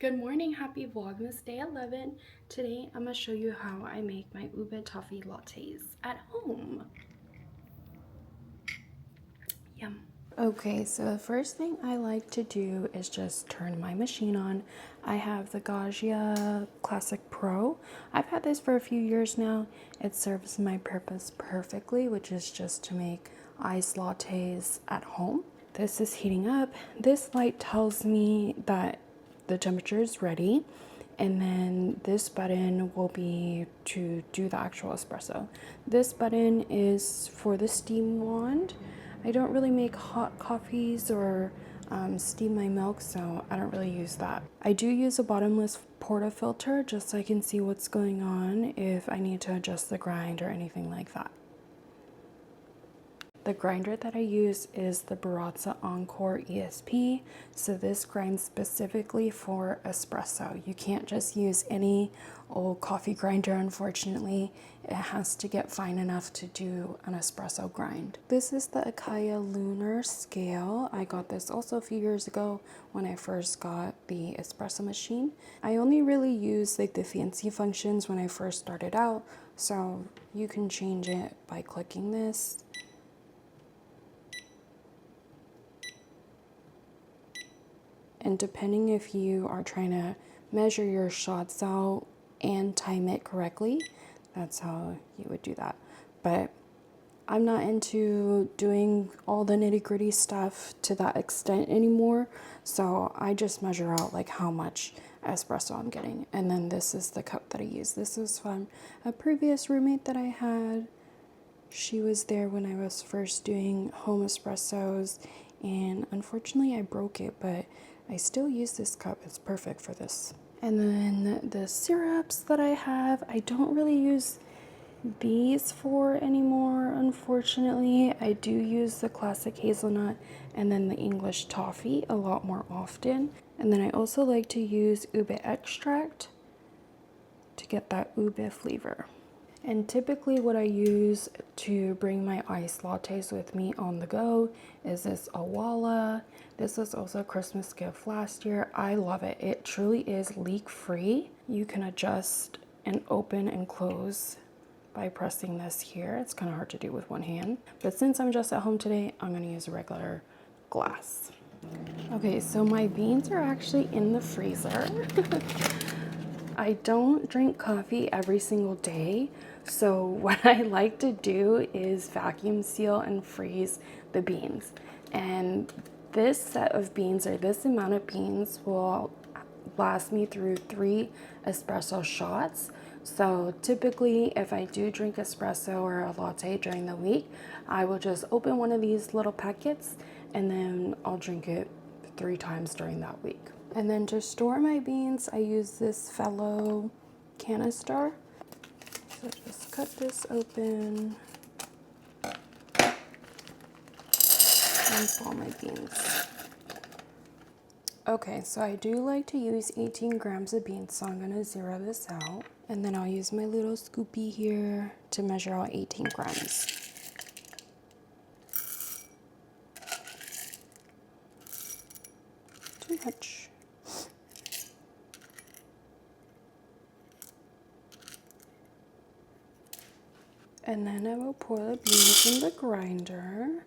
Good morning, happy Vlogmas day 11. Today I'm going to show you how I make my ube toffee lattes at home. Yum. Okay, so the first thing I like to do is just turn my machine on. I have the Gaggia Classic Pro. I've had this for a few years now. It serves my purpose perfectly, which is just to make iced lattes at home. This is heating up. This light tells me that the temperature is ready, and then this button will be to do the actual espresso. This button is for the steam wand. I don't really make hot coffees or steam my milk, so I don't really use that. I do use a bottomless portafilter just so I can see what's going on if I need to adjust the grind or anything like that. The grinder that I use is the Baratza Encore ESP, so this grinds specifically for espresso. You can't just use any old coffee grinder, unfortunately. It has to get fine enough to do an espresso grind. This is the Akaya Lunar Scale. I got this also a few years ago when I first got the espresso machine. I only really use like the fancy functions when I first started out, so you can change it by clicking this. And depending if you are trying to measure your shots out and time it correctly, that's how you would do that. But I'm not into doing all the nitty-gritty stuff to that extent anymore, so I just measure out like how much espresso I'm getting. And then this is the cup that I use. This is from a previous roommate that I had. She was there when I was first doing home espressos, and unfortunately I broke it, but I still use this cup. It's perfect for this. And then the syrups that I have, I don't really use these for anymore, unfortunately. I do use the classic hazelnut and then the English toffee a lot more often. And then I also like to use ube extract to get that ube flavor. And typically what I use to bring my iced lattes with me on the go is this Awala. This was also a Christmas gift last year. I love it. It truly is leak free. You can adjust and open and close by pressing this here. It's kind of hard to do with one hand. But since I'm just at home today, I'm going to use a regular glass. Okay, so my beans are actually in the freezer. I don't drink coffee every single day, so what I like to do is vacuum seal and freeze the beans. And this set of beans, or this amount of beans, will last me through 3 espresso shots. So typically if I do drink espresso or a latte during the week, I will just open one of these little packets and then I'll drink it 3 times during that week. And then to store my beans, I use this Fellow canister. So just cut this open and pull my beans. Okay, so I do like to use 18 grams of beans, so I'm gonna zero this out. And then I'll use my little scoopy here to measure out 18 grams. Too much. And then I will pour the beans in the grinder.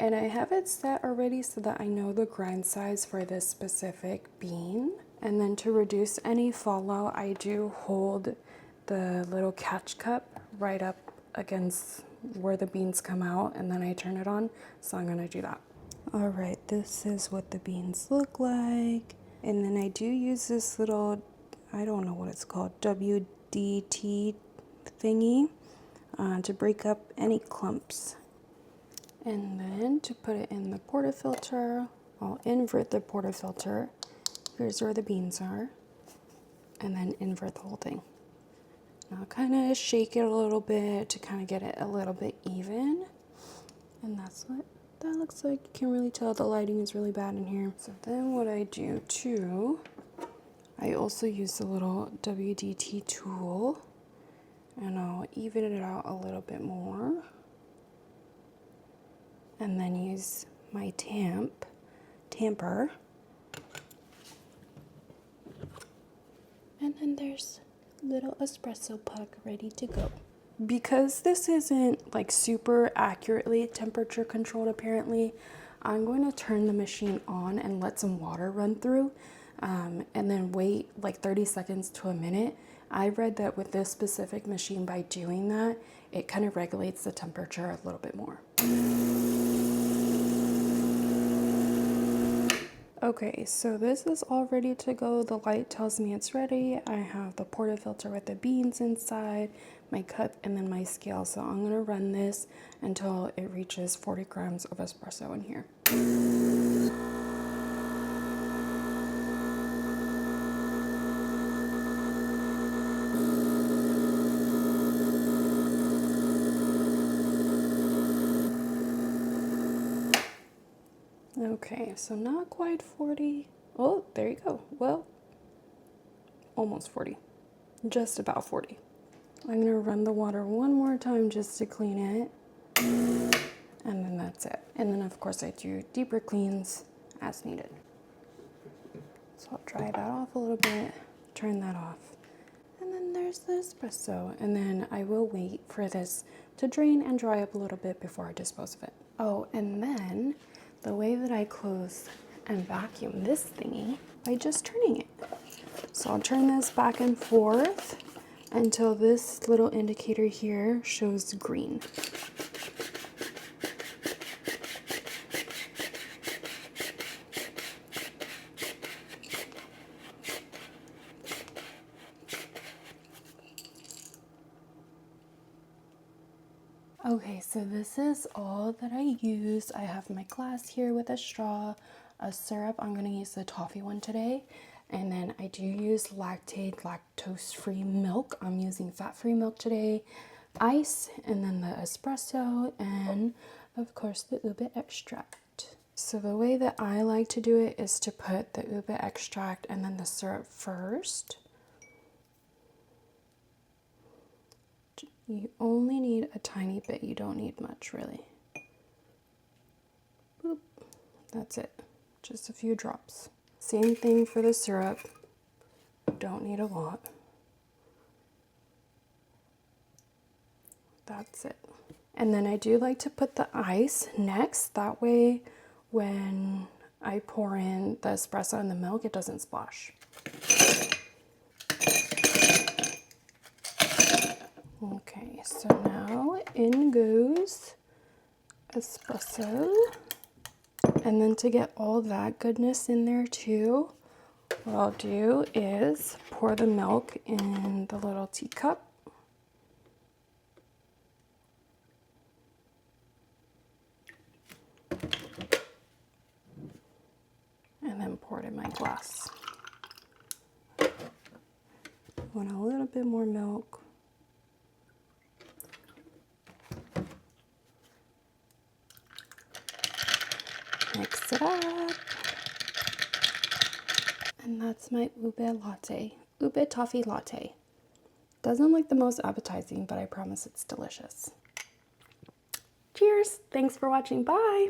And I have it set already so that I know the grind size for this specific bean. And then to reduce any fallout, I do hold the little catch cup right up against where the beans come out, and then I turn it on. So I'm gonna do that. All right, this is what the beans look like. And then I do use this little, I don't know what it's called, WDT thingy to break up any clumps. And then to put it in the portafilter, I'll invert the portafilter. Here's where the beans are. And then invert the whole thing. I'll kind of shake it a little bit to kind of get it a little bit even. And that's what that looks like. You can't really tell, the lighting is really bad in here. So then what I do too, I also use the little WDT tool. And I'll even it out a little bit more. And then use my tamper And then there's little espresso puck ready to go. Because this isn't like super accurately temperature controlled apparently, I'm going to turn the machine on and let some water run through and then wait like 30 seconds to a minute. I read that with this specific machine, by doing that, it kind of regulates the temperature a little bit more. Okay, so this is all ready to go. The light tells me it's ready. I have the portafilter with the beans inside, my cup, and then my scale. So I'm gonna run this until it reaches 40 grams of espresso in here. Okay, so not quite 40. Oh, there you go. Well, almost 40. Just about 40. I'm gonna run the water one more time just to clean it. And then that's it. And then of course I do deeper cleans as needed. So I'll dry that off a little bit, turn that off. And then there's the espresso. And then I will wait for this to drain and dry up a little bit before I dispose of it. Oh, and then the way that I close and vacuum this thingy by just turning it. So I'll turn this back and forth until this little indicator here shows green. Okay, so this is all that I use. I have my glass here with a straw, a syrup. I'm going to use the toffee one today. And then I do use latte, lactose-free milk. I'm using fat-free milk today. Ice, and then the espresso, and of course the ube extract. So the way that I like to do it is to put the ube extract and then the syrup first. You only need a tiny bit, you don't need much really. Boop. That's it, just a few drops. Same thing for the syrup, don't need a lot. That's it. And then I do like to put the ice next, that way when I pour in the espresso and the milk, it doesn't splash. Okay, so now in goes espresso. And then to get all that goodness in there too, what I'll do is pour the milk in the little teacup. And then pour it in my glass. Want a little bit more milk. Mix it up. And that's my ube latte, ube toffee latte. Doesn't look the most appetizing, but I promise it's delicious. Cheers! Thanks for watching. Bye!